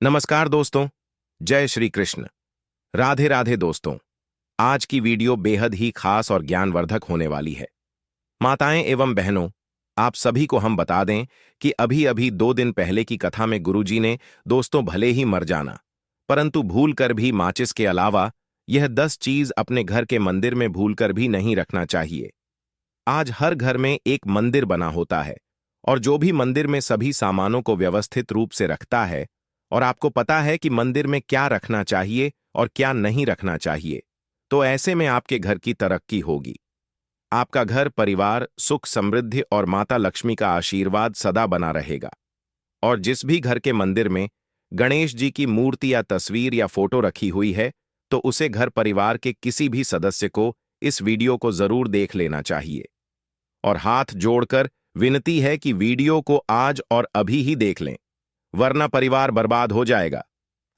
नमस्कार दोस्तों, जय श्री कृष्ण। राधे राधे दोस्तों। आज की वीडियो बेहद ही खास और ज्ञानवर्धक होने वाली है। माताएं एवं बहनों, आप सभी को हम बता दें कि अभी अभी 2 दिन पहले की कथा में गुरुजी ने दोस्तों भले ही मर जाना, परंतु भूल कर भी माचिस के अलावा यह 10 चीज अपने घर के मंदिर में भूल कर भी नहीं रखना चाहिए। आज हर घर में एक मंदिर बना होता है और जो भी मंदिर में सभी सामानों को व्यवस्थित रूप से रखता है और आपको पता है कि मंदिर में क्या रखना चाहिए और क्या नहीं रखना चाहिए, तो ऐसे में आपके घर की तरक्की होगी। आपका घर परिवार सुख समृद्धि और माता लक्ष्मी का आशीर्वाद सदा बना रहेगा। और जिस भी घर के मंदिर में गणेश जी की मूर्ति या तस्वीर या फोटो रखी हुई है, तो उसे घर परिवार के किसी भी सदस्य को इस वीडियो को जरूर देख लेना चाहिए। और हाथ जोड़कर विनती है कि वीडियो को आज और अभी ही देख लें, वरना परिवार बर्बाद हो जाएगा।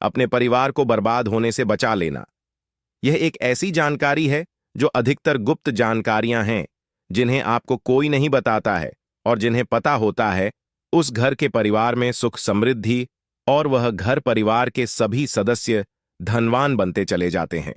अपने परिवार को बर्बाद होने से बचा लेना। यह एक ऐसी जानकारी है जो अधिकतर गुप्त जानकारियां हैं, जिन्हें आपको कोई नहीं बताता है, और जिन्हें पता होता है उस घर के परिवार में सुख समृद्धि और वह घर परिवार के सभी सदस्य धनवान बनते चले जाते हैं।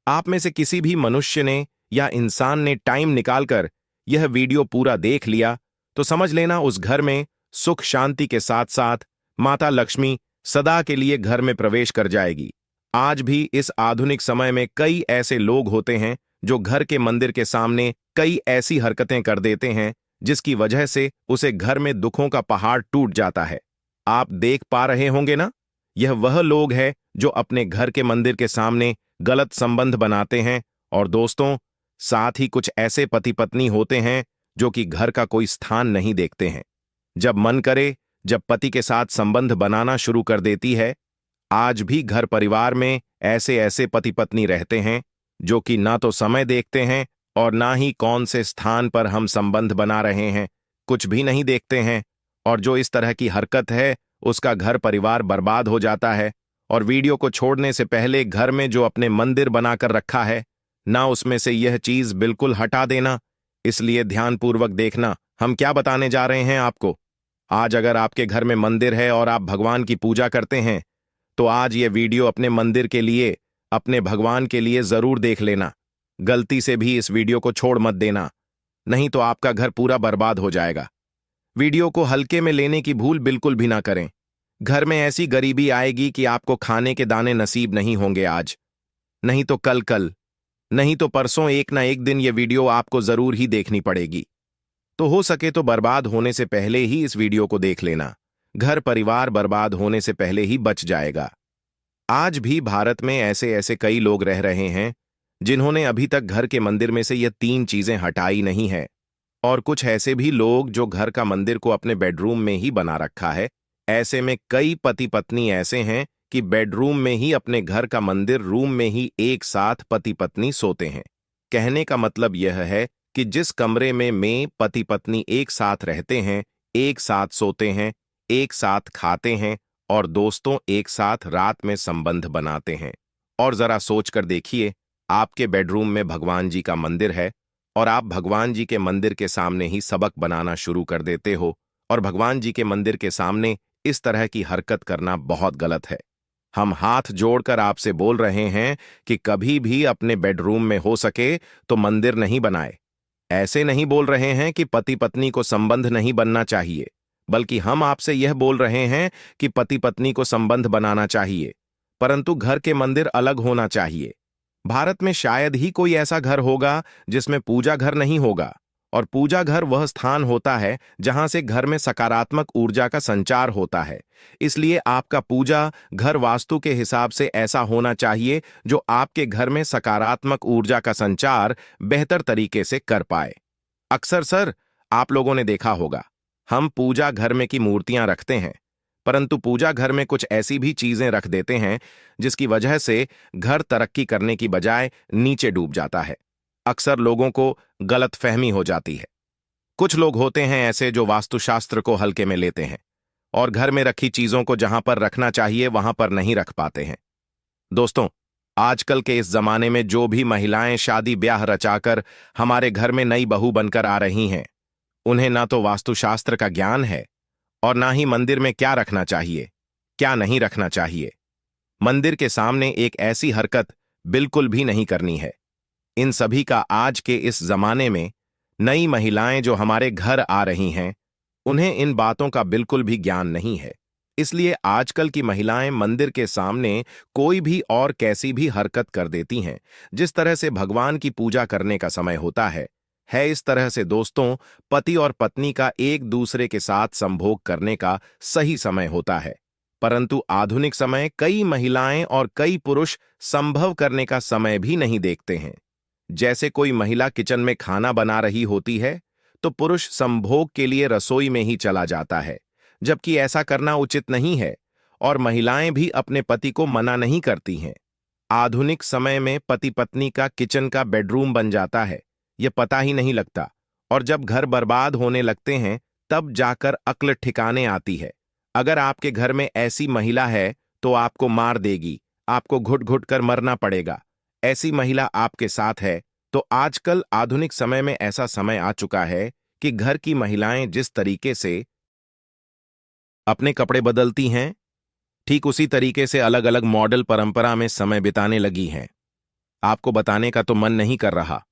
आप में से किसी भी मनुष्य ने या इंसान ने टाइम निकालकर यह वीडियो पूरा देख लिया तो समझ लेना उस घर में सुख शांति के साथ साथ माता लक्ष्मी सदा के लिए घर में प्रवेश कर जाएगी। आज भी इस आधुनिक समय में कई ऐसे लोग होते हैं जो घर के मंदिर के सामने कई ऐसी हरकतें कर देते हैं जिसकी वजह से उसे घर में दुखों का पहाड़ टूट जाता है। आप देख पा रहे होंगे ना, यह वह लोग हैं जो अपने घर के मंदिर के सामने गलत संबंध बनाते हैं। और दोस्तों, साथ ही कुछ ऐसे पति पत्नी होते हैं जो कि घर का कोई स्थान नहीं देखते हैं। जब मन करे जब पति के साथ संबंध बनाना शुरू कर देती है। आज भी घर परिवार में ऐसे ऐसे पति पत्नी रहते हैं जो कि ना तो समय देखते हैं और ना ही कौन से स्थान पर हम संबंध बना रहे हैं, कुछ भी नहीं देखते हैं। और जो इस तरह की हरकत है उसका घर परिवार बर्बाद हो जाता है। और वीडियो को छोड़ने से पहले घर में जो अपने मंदिर बनाकर रखा है ना, उसमें से यह चीज बिल्कुल हटा देना। इसलिए ध्यानपूर्वक देखना हम क्या बताने जा रहे हैं आपको। आज अगर आपके घर में मंदिर है और आप भगवान की पूजा करते हैं, तो आज ये वीडियो अपने मंदिर के लिए, अपने भगवान के लिए जरूर देख लेना। गलती से भी इस वीडियो को छोड़ मत देना, नहीं तो आपका घर पूरा बर्बाद हो जाएगा। वीडियो को हल्के में लेने की भूल बिल्कुल भी ना करें। घर में ऐसी गरीबी आएगी कि आपको खाने के दाने नसीब नहीं होंगे आज, नहीं तो कल नहीं तो परसों, एक ना एक दिन ये वीडियो आपको जरूर ही देखनी पड़ेगी। तो हो सके तो बर्बाद होने से पहले ही इस वीडियो को देख लेना। घर परिवार बर्बाद होने से पहले ही बच जाएगा। आज भी भारत में ऐसे ऐसे कई लोग रह रहे हैं जिन्होंने अभी तक घर के मंदिर में से ये 3 चीजें हटाई नहीं है। और कुछ ऐसे भी लोग जो घर का मंदिर को अपने बेडरूम में ही बना रखा है। ऐसे में कई पति पत्नी ऐसे हैं कि बेडरूम में ही अपने घर का मंदिर, रूम में ही एक साथ पति पत्नी सोते हैं। कहने का मतलब यह है कि जिस कमरे में पति पत्नी एक साथ रहते हैं, एक साथ सोते हैं, एक साथ खाते हैं और दोस्तों एक साथ रात में संबंध बनाते हैं। और जरा सोचकर देखिए, आपके बेडरूम में भगवान जी का मंदिर है और आप भगवान जी के मंदिर के सामने ही सबक बनाना शुरू कर देते हो। और भगवान जी के मंदिर के सामने इस तरह की हरकत करना बहुत गलत है। हम हाथ जोड़कर आपसे बोल रहे हैं कि कभी भी अपने बेडरूम में हो सके तो मंदिर नहीं बनाए। ऐसे नहीं बोल रहे हैं कि पति पत्नी को संबंध नहीं बनना चाहिए, बल्कि हम आपसे यह बोल रहे हैं कि पति पत्नी को संबंध बनाना चाहिए, परंतु घर के मंदिर अलग होना चाहिए। भारत में शायद ही कोई ऐसा घर होगा जिसमें पूजा घर नहीं होगा। और पूजा घर वह स्थान होता है जहां से घर में सकारात्मक ऊर्जा का संचार होता है। इसलिए आपका पूजा घर वास्तु के हिसाब से ऐसा होना चाहिए जो आपके घर में सकारात्मक ऊर्जा का संचार बेहतर तरीके से कर पाए। अक्सर सर, आप लोगों ने देखा होगा, हम पूजा घर में की मूर्तियां रखते हैं, परंतु पूजा घर में कुछ ऐसी भी चीजें रख देते हैं जिसकी वजह से घर तरक्की करने की बजाय नीचे डूब जाता है। अक्सर लोगों को गलतफहमी हो जाती है। कुछ लोग होते हैं ऐसे जो वास्तुशास्त्र को हल्के में लेते हैं और घर में रखी चीजों को जहां पर रखना चाहिए वहां पर नहीं रख पाते हैं। दोस्तों, आजकल के इस जमाने में जो भी महिलाएं शादी ब्याह रचाकर हमारे घर में नई बहू बनकर आ रही हैं, उन्हें ना तो वास्तुशास्त्र का ज्ञान है और ना ही मंदिर में क्या रखना चाहिए क्या नहीं रखना चाहिए। मंदिर के सामने एक ऐसी हरकत बिल्कुल भी नहीं करनी है। इन सभी का आज के इस जमाने में नई महिलाएं जो हमारे घर आ रही हैं, उन्हें इन बातों का बिल्कुल भी ज्ञान नहीं है। इसलिए आजकल की महिलाएं मंदिर के सामने कोई भी और कैसी भी हरकत कर देती हैं। जिस तरह से भगवान की पूजा करने का समय होता है इस तरह से दोस्तों पति और पत्नी का एक दूसरे के साथ संभोग करने का सही समय होता है। परंतु आधुनिक समय कई महिलाएं और कई पुरुष संभव करने का समय भी नहीं देखते हैं। जैसे कोई महिला किचन में खाना बना रही होती है तो पुरुष संभोग के लिए रसोई में ही चला जाता है, जबकि ऐसा करना उचित नहीं है और महिलाएं भी अपने पति को मना नहीं करती हैं। आधुनिक समय में पति पत्नी का किचन का बेडरूम बन जाता है, यह पता ही नहीं लगता, और जब घर बर्बाद होने लगते हैं तब जाकर अक्ल ठिकाने आती है। अगर आपके घर में ऐसी महिला है तो आपको मार देगी, आपको घुट घुट कर मरना पड़ेगा। ऐसी महिला आपके साथ है तो आजकल आधुनिक समय में ऐसा समय आ चुका है कि घर की महिलाएं जिस तरीके से अपने कपड़े बदलती हैं, ठीक उसी तरीके से अलग अलग मॉडल परंपरा में समय बिताने लगी हैं। आपको बताने का तो मन नहीं कर रहा,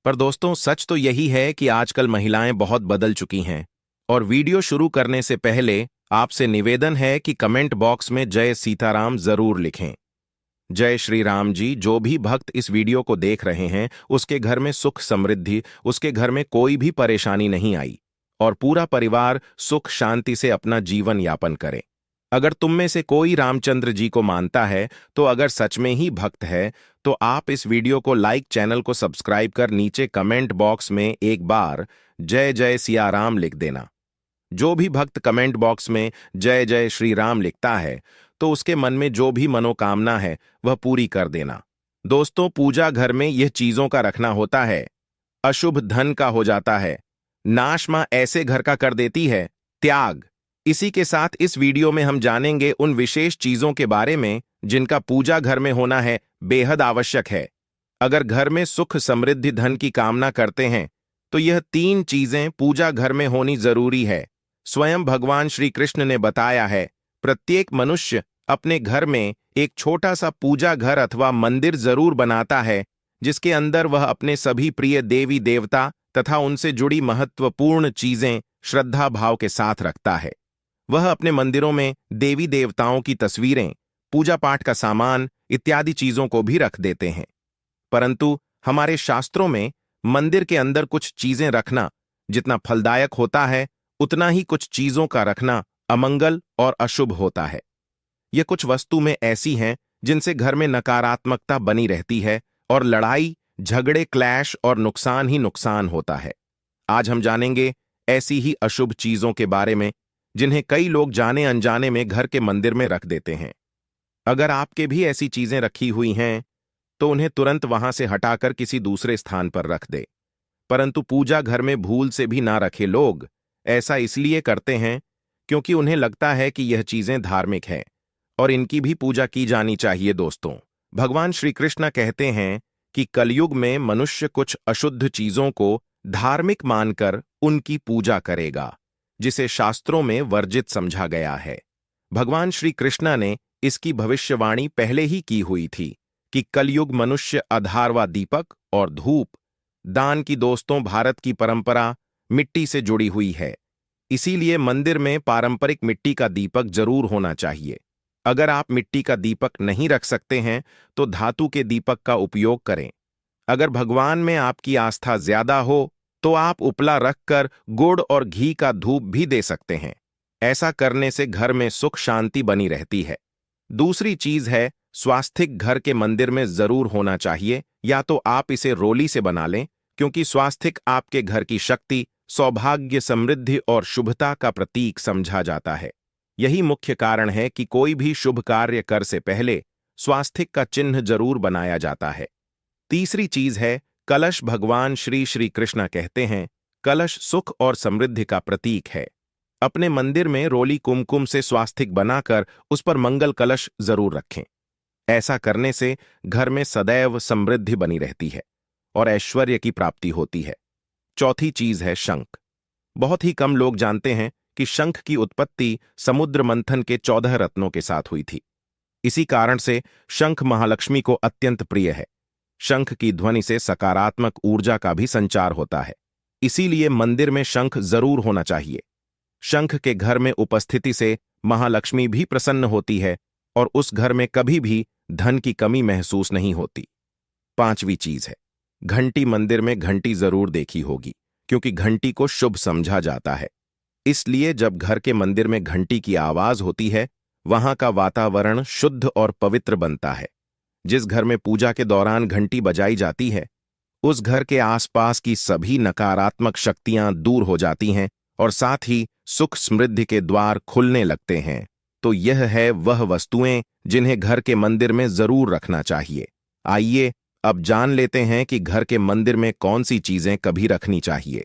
पर दोस्तों सच तो यही है कि आजकल महिलाएं बहुत बदल चुकी हैं। और वीडियो शुरू करने से पहले आपसे निवेदन है कि कमेंट बॉक्स में जय सीताराम जरूर लिखें। जय श्री राम जी। जो भी भक्त इस वीडियो को देख रहे हैं उसके घर में सुख समृद्धि, उसके घर में कोई भी परेशानी नहीं आई और पूरा परिवार सुख शांति से अपना जीवन यापन करे। अगर तुम में से कोई रामचंद्र जी को मानता है तो अगर सच में ही भक्त है तो आप इस वीडियो को लाइक, चैनल को सब्सक्राइब कर नीचे कमेंट बॉक्स में एक बार जय जय सिया राम लिख देना। जो भी भक्त कमेंट बॉक्स में जय जय श्री राम लिखता है तो उसके मन में जो भी मनोकामना है वह पूरी कर देना। दोस्तों पूजा घर में यह चीजों का रखना होता है, अशुभ धन का हो जाता है, नाश मां ऐसे घर का कर देती है, त्याग। इसी के साथ इस वीडियो में हम जानेंगे उन विशेष चीजों के बारे में जिनका पूजा घर में होना है बेहद आवश्यक है। अगर घर में सुख समृद्धि धन की कामना करते हैं तो यह 3 चीजें पूजा घर में होनी जरूरी है। स्वयं भगवान श्री कृष्ण ने बताया है, प्रत्येक मनुष्य अपने घर में एक छोटा सा पूजा घर अथवा मंदिर जरूर बनाता है, जिसके अंदर वह अपने सभी प्रिय देवी देवता तथा उनसे जुड़ी महत्वपूर्ण चीजें श्रद्धा भाव के साथ रखता है। वह अपने मंदिरों में देवी देवताओं की तस्वीरें, पूजा पाठ का सामान इत्यादि चीजों को भी रख देते हैं। परंतु हमारे शास्त्रों में मंदिर के अंदर कुछ चीजें रखना जितना फलदायक होता है उतना ही कुछ चीजों का रखना अमंगल और अशुभ होता है। ये कुछ वस्तु में ऐसी हैं जिनसे घर में नकारात्मकता बनी रहती है और लड़ाई झगड़े क्लैश और नुकसान ही नुकसान होता है। आज हम जानेंगे ऐसी ही अशुभ चीजों के बारे में जिन्हें कई लोग जाने अनजाने में घर के मंदिर में रख देते हैं। अगर आपके भी ऐसी चीजें रखी हुई हैं तो उन्हें तुरंत वहां से हटाकर किसी दूसरे स्थान पर रख दे। परंतु पूजा घर में भूल से भी ना रखे लोग ऐसा इसलिए करते हैं क्योंकि उन्हें लगता है कि यह चीजें धार्मिक हैं और इनकी भी पूजा की जानी चाहिए। दोस्तों भगवान श्री कृष्ण कहते हैं कि कलयुग में मनुष्य कुछ अशुद्ध चीजों को धार्मिक मानकर उनकी पूजा करेगा, जिसे शास्त्रों में वर्जित समझा गया है। भगवान श्री कृष्ण ने इसकी भविष्यवाणी पहले ही की हुई थी कि कलयुग मनुष्य अधारवा दीपक और धूप दान की दोस्तों भारत की परंपरा मिट्टी से जुड़ी हुई है। इसीलिए मंदिर में पारंपरिक मिट्टी का दीपक जरूर होना चाहिए। अगर आप मिट्टी का दीपक नहीं रख सकते हैं तो धातु के दीपक का उपयोग करें। अगर भगवान में आपकी आस्था ज्यादा हो तो आप उपला रखकर गुड़ और घी का धूप भी दे सकते हैं। ऐसा करने से घर में सुख शांति बनी रहती है। दूसरी चीज है स्वास्तिक घर के मंदिर में जरूर होना चाहिए, या तो आप इसे रोली से बना लें क्योंकि स्वास्तिक आपके घर की शक्ति, सौभाग्य, समृद्धि और शुभता का प्रतीक समझा जाता है। यही मुख्य कारण है कि कोई भी शुभ कार्य कर से पहले स्वास्तिक का चिन्ह जरूर बनाया जाता है। तीसरी चीज है कलश। भगवान श्री श्री कृष्ण कहते हैं कलश सुख और समृद्धि का प्रतीक है। अपने मंदिर में रोली कुमकुम से स्वास्तिक बनाकर उस पर मंगल कलश जरूर रखें। ऐसा करने से घर में सदैव समृद्धि बनी रहती है और ऐश्वर्य की प्राप्ति होती है। चौथी चीज है शंख। बहुत ही कम लोग जानते हैं कि शंख की उत्पत्ति समुद्र मंथन के 14 रत्नों के साथ हुई थी। इसी कारण से शंख महालक्ष्मी को अत्यंत प्रिय है। शंख की ध्वनि से सकारात्मक ऊर्जा का भी संचार होता है, इसीलिए मंदिर में शंख जरूर होना चाहिए। शंख के घर में उपस्थिति से महालक्ष्मी भी प्रसन्न होती है और उस घर में कभी भी धन की कमी महसूस नहीं होती। 5वीं चीज है, घंटी। मंदिर में घंटी जरूर देखी होगी, क्योंकि घंटी को शुभ समझा जाता है। इसलिए जब घर के मंदिर में घंटी की आवाज होती है, वहां का वातावरण शुद्ध और पवित्र बनता है। जिस घर में पूजा के दौरान घंटी बजाई जाती है, उस घर के आसपास की सभी नकारात्मक शक्तियां दूर हो जाती हैं और साथ ही सुख समृद्धि के द्वार खुलने लगते हैं। तो यह है वह वस्तुएं जिन्हें घर के मंदिर में जरूर रखना चाहिए। आइए अब जान लेते हैं कि घर के मंदिर में कौन सी चीजें कभी रखनी चाहिए।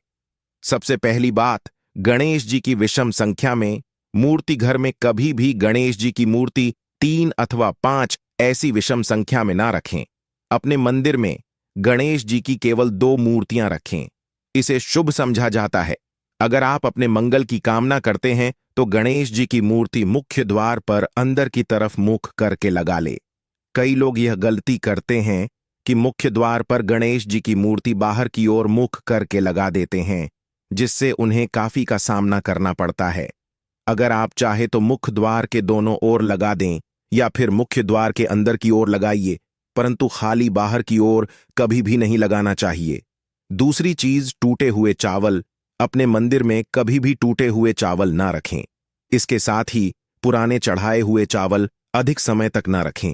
सबसे पहली बात, गणेश जी की विषम संख्या में मूर्ति। घर में कभी भी गणेश जी की मूर्ति 3 अथवा 5 ऐसी विषम संख्या में ना रखें। अपने मंदिर में गणेश जी की केवल 2 मूर्तियां रखें। इसे शुभ समझा जाता है। अगर आप अपने मंगल की कामना करते हैं तो गणेश जी की मूर्ति मुख्य द्वार पर अंदर की तरफ मुख करके लगा ले। कई लोग यह गलती करते हैं कि मुख्य द्वार पर गणेश जी की मूर्ति बाहर की ओर मुख करके लगा देते हैं, जिससे उन्हें काफी का सामना करना पड़ता है। अगर आप चाहे तो मुख्य द्वार के दोनों ओर लगा दें या फिर मुख्य द्वार के अंदर की ओर लगाइए, परंतु खाली बाहर की ओर कभी भी नहीं लगाना चाहिए। दूसरी चीज, टूटे हुए चावल। अपने मंदिर में कभी भी टूटे हुए चावल ना रखें। इसके साथ ही पुराने चढ़ाए हुए चावल अधिक समय तक ना रखें।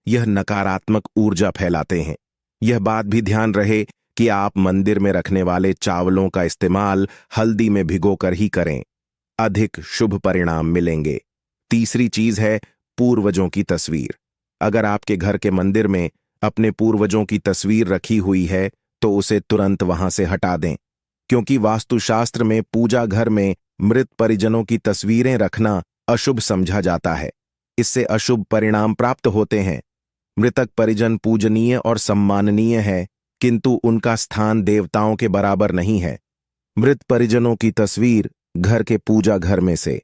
यह नकारात्मक ऊर्जा फैलाते हैं। यह बात भी ध्यान रहे कि आप मंदिर में रखने वाले चावलों का इस्तेमाल हल्दी में भिगोकर ही करें। अधिक शुभ परिणाम मिलेंगे। तीसरी चीज है पूर्वजों की तस्वीर। अगर आपके घर के मंदिर में अपने पूर्वजों की तस्वीर रखी हुई है तो उसे तुरंत वहां से हटा दें, क्योंकि वास्तुशास्त्र में पूजा घर में मृत परिजनों की तस्वीरें रखना अशुभ समझा जाता है। इससे अशुभ परिणाम प्राप्त होते हैं। मृतक परिजन पूजनीय और सम्माननीय है, किंतु उनका स्थान देवताओं के बराबर नहीं है। मृत परिजनों की तस्वीर घर के पूजा घर में से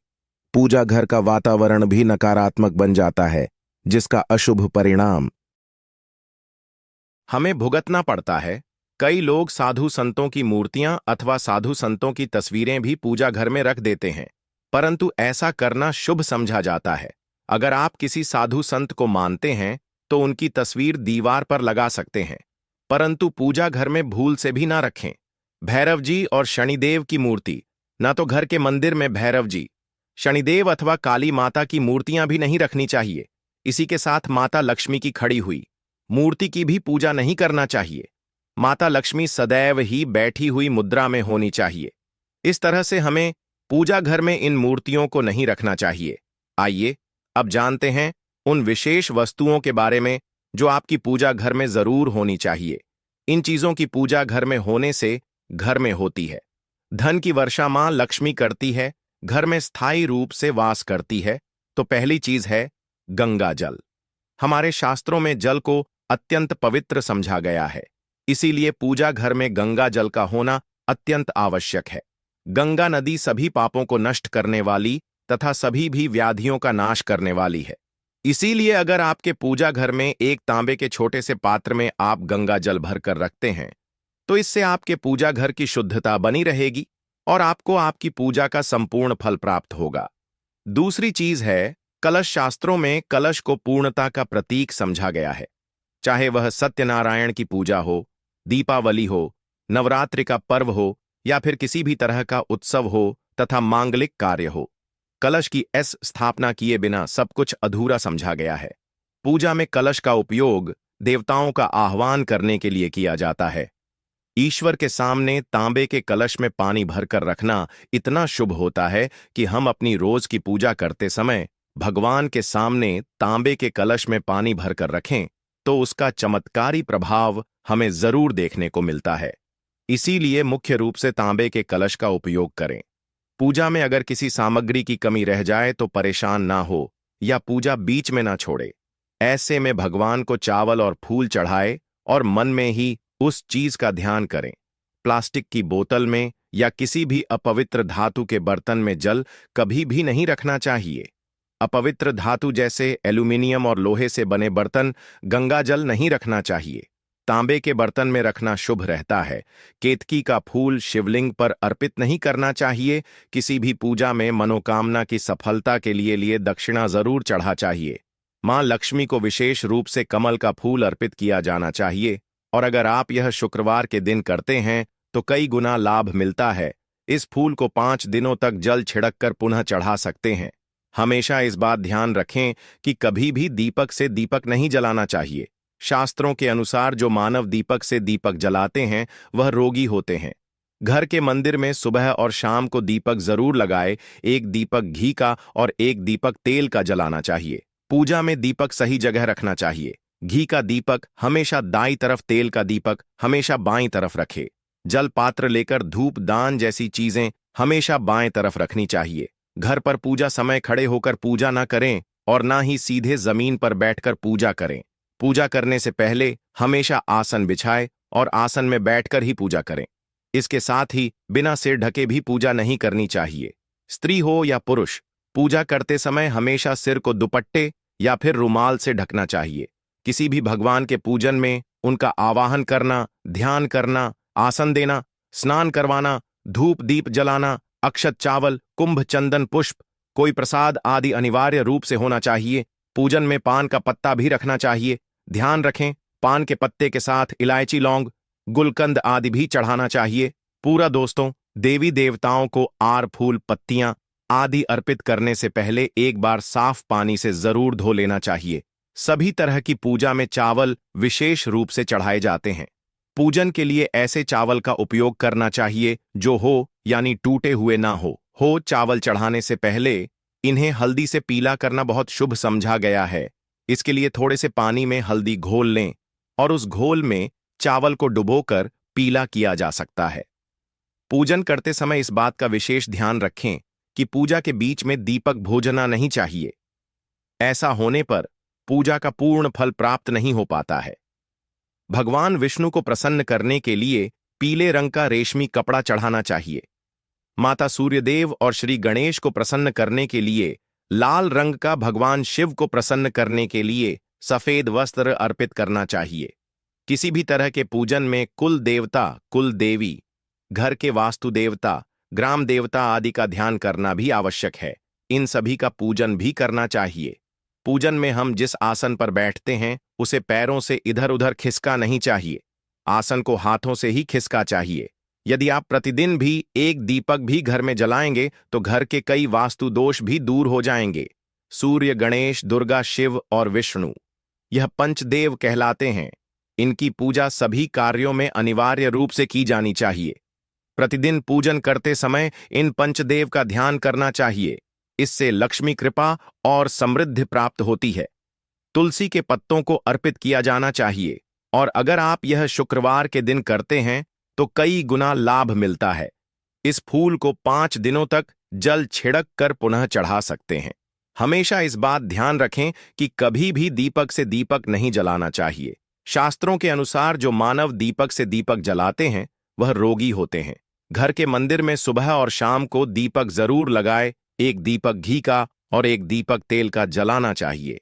पूजा घर का वातावरण भी नकारात्मक बन जाता है, जिसका अशुभ परिणाम हमें भुगतना पड़ता है। कई लोग साधु संतों की मूर्तियां अथवा साधु संतों की तस्वीरें भी पूजा घर में रख देते हैं, परंतु ऐसा करना शुभ समझा जाता है। अगर आप किसी साधु संत को मानते हैं तो उनकी तस्वीर दीवार पर लगा सकते हैं, परंतु पूजा घर में भूल से भी ना रखें। भैरव जी और शनिदेव की मूर्ति, ना तो घर के मंदिर में भैरव जी, शनिदेव अथवा काली माता की मूर्तियां भी नहीं रखनी चाहिए। इसी के साथ माता लक्ष्मी की खड़ी हुई मूर्ति की भी पूजा नहीं करना चाहिए। माता लक्ष्मी सदैव ही बैठी हुई मुद्रा में होनी चाहिए। इस तरह से हमें पूजा घर में इन मूर्तियों को नहीं रखना चाहिए। आइए अब जानते हैं उन विशेष वस्तुओं के बारे में जो आपकी पूजा घर में जरूर होनी चाहिए। इन चीजों की पूजा घर में होने से घर में होती है धन की वर्षा। मां लक्ष्मी करती है, घर में स्थायी रूप से वास करती है। तो पहली चीज है गंगा जल। हमारे शास्त्रों में जल को अत्यंत पवित्र समझा गया है, इसीलिए पूजा घर में गंगा जल का होना अत्यंत आवश्यक है। गंगा नदी सभी पापों को नष्ट करने वाली तथा सभी भी व्याधियों का नाश करने वाली है। इसीलिए अगर आपके पूजा घर में एक तांबे के छोटे से पात्र में आप गंगा जल भरकर रखते हैं तो इससे आपके पूजा घर की शुद्धता बनी रहेगी और आपको आपकी पूजा का संपूर्ण फल प्राप्त होगा। दूसरी चीज है कलश। शास्त्रों में कलश को पूर्णता का प्रतीक समझा गया है। चाहे वह सत्यनारायण की पूजा हो, दीपावली हो, नवरात्रि का पर्व हो या फिर किसी भी तरह का उत्सव हो तथा मांगलिक कार्य हो, कलश की स्थापना किए बिना सब कुछ अधूरा समझा गया है। पूजा में कलश का उपयोग देवताओं का आह्वान करने के लिए किया जाता है। ईश्वर के सामने तांबे के कलश में पानी भरकर रखना इतना शुभ होता है कि हम अपनी रोज की पूजा करते समय भगवान के सामने तांबे के कलश में पानी भरकर रखें तो उसका चमत्कारी प्रभाव हमें जरूर देखने को मिलता है। इसीलिए मुख्य रूप से तांबे के कलश का उपयोग करें। पूजा में अगर किसी सामग्री की कमी रह जाए तो परेशान ना हो या पूजा बीच में ना छोड़े। ऐसे में भगवान को चावल और फूल चढ़ाए और मन में ही उस चीज का ध्यान करें। प्लास्टिक की बोतल में या किसी भी अपवित्र धातु के बर्तन में जल कभी भी नहीं रखना चाहिए। अपवित्र धातु जैसे एल्यूमिनियम और लोहे से बने बर्तन गंगा जल नहीं रखना चाहिए। तांबे के बर्तन में रखना शुभ रहता है। केतकी का फूल शिवलिंग पर अर्पित नहीं करना चाहिए। किसी भी पूजा में मनोकामना की सफलता के लिए दक्षिणा जरूर चढ़ा चाहिए। मां लक्ष्मी को विशेष रूप से कमल का फूल अर्पित किया जाना चाहिए, और अगर आप यह शुक्रवार के दिन करते हैं तो कई गुना लाभ मिलता है। इस फूल को 5 दिनों तक जल छिड़क कर पुनः चढ़ा सकते हैं। हमेशा इस बात ध्यान रखें कि कभी भी दीपक से दीपक नहीं जलाना चाहिए। शास्त्रों के अनुसार जो मानव दीपक से दीपक जलाते हैं वह रोगी होते हैं। घर के मंदिर में सुबह और शाम को दीपक जरूर लगाए। एक दीपक घी का और एक दीपक तेल का जलाना चाहिए। पूजा में दीपक सही जगह रखना चाहिए। घी का दीपक हमेशा दाईं तरफ, तेल का दीपक हमेशा बाईं तरफ रखे। जल पात्र लेकर धूप दान जैसी चीजें हमेशा बाएं तरफ रखनी चाहिए। घर पर पूजा समय खड़े होकर पूजा ना करें और ना ही सीधे जमीन पर बैठकर पूजा करें। पूजा करने से पहले हमेशा आसन बिछाए और आसन में बैठकर ही पूजा करें। इसके साथ ही बिना सिर ढके भी पूजा नहीं करनी चाहिए। स्त्री हो या पुरुष, पूजा करते समय हमेशा सिर को दुपट्टे या फिर रुमाल से ढकना चाहिए। किसी भी भगवान के पूजन में उनका आवाहन करना, ध्यान करना, आसन देना, स्नान करवाना, धूप दीप जलाना, अक्षत चावल, कुंभ चंदन पुष्प, कोई प्रसाद आदि अनिवार्य रूप से होना चाहिए। पूजन में पान का पत्ता भी रखना चाहिए। ध्यान रखें, पान के पत्ते के साथ इलायची, लौंग, गुलकंद आदि भी चढ़ाना चाहिए। पूरा दोस्तों, देवी देवताओं को आर, फूल, पत्तियां आदि अर्पित करने से पहले एक बार साफ पानी से जरूर धो लेना चाहिए। सभी तरह की पूजा में चावल विशेष रूप से चढ़ाए जाते हैं। पूजन के लिए ऐसे चावल का उपयोग करना चाहिए जो हो यानी टूटे हुए ना हो। चावल चढ़ाने से पहले इन्हें हल्दी से पीला करना बहुत शुभ समझा गया है। इसके लिए थोड़े से पानी में हल्दी घोल लें और उस घोल में चावल को डुबोकर पीला किया जा सकता है। पूजन करते समय इस बात का विशेष ध्यान रखें कि पूजा के बीच में दीपक भोजना नहीं चाहिए। ऐसा होने पर पूजा का पूर्ण फल प्राप्त नहीं हो पाता है। भगवान विष्णु को प्रसन्न करने के लिए पीले रंग का रेशमी कपड़ा चढ़ाना चाहिए। माता सूर्यदेव और श्री गणेश को प्रसन्न करने के लिए लाल रंग का, भगवान शिव को प्रसन्न करने के लिए सफेद वस्त्र अर्पित करना चाहिए। किसी भी तरह के पूजन में कुल देवता, कुल देवी, घर के वास्तु देवता, ग्राम देवता आदि का ध्यान करना भी आवश्यक है। इन सभी का पूजन भी करना चाहिए। पूजन में हम जिस आसन पर बैठते हैं उसे पैरों से इधर उधर खिसका नहीं चाहिए। आसन को हाथों से ही खिसका चाहिए। यदि आप प्रतिदिन भी एक दीपक भी घर में जलाएंगे तो घर के कई वास्तु दोष भी दूर हो जाएंगे। सूर्य, गणेश, दुर्गा, शिव और विष्णु, यह पंचदेव कहलाते हैं। इनकी पूजा सभी कार्यों में अनिवार्य रूप से की जानी चाहिए। प्रतिदिन पूजन करते समय इन पंचदेव का ध्यान करना चाहिए। इससे लक्ष्मी कृपा और समृद्धि प्राप्त होती है। तुलसी के पत्तों को अर्पित किया जाना चाहिए, और अगर आप यह शुक्रवार के दिन करते हैं तो कई गुना लाभ मिलता है। इस फूल को 5 दिनों तक जल छिड़क कर पुनः चढ़ा सकते हैं। हमेशा इस बात ध्यान रखें कि कभी भी दीपक से दीपक नहीं जलाना चाहिए। शास्त्रों के अनुसार जो मानव दीपक से दीपक जलाते हैं वह रोगी होते हैं। घर के मंदिर में सुबह और शाम को दीपक जरूर लगाए। एक दीपक घी का और एक दीपक तेल का जलाना चाहिए।